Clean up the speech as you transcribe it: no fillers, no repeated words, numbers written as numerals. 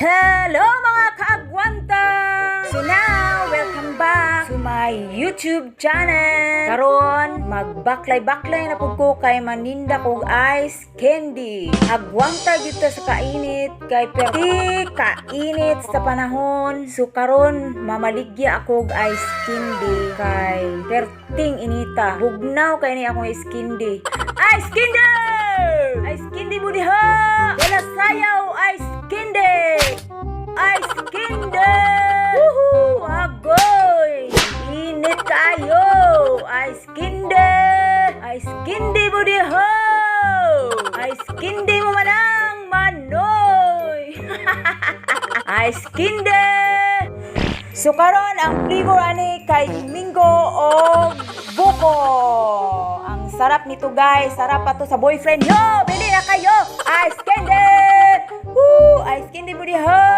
Hello mga kaagwanta! So now, welcome back to my YouTube channel. Karon magbaklay-baklay na pud ko kay maninda kog ice candy. Agwanta gyud ta sa kainit kay perti kainit sa panahon. So karon mamaligya ako og ice candy kay perting inita. Bugnaw kay ni akong ice candy. Ice candy! Ice candy mo diha! Wala sayaw ice candy! Ice candy! Woohoo! Agoy! Init kayo! Ice candy! Ice candy mo diha! Ice candy mo manang manoy! Ice candy! So karon ang flavor ani kay Mingo o buko. Ang sarap nito guys, sarap pa to sa boyfriend nyo. Bili na kayo! Ice candy! Woo! Ice candy mo diha!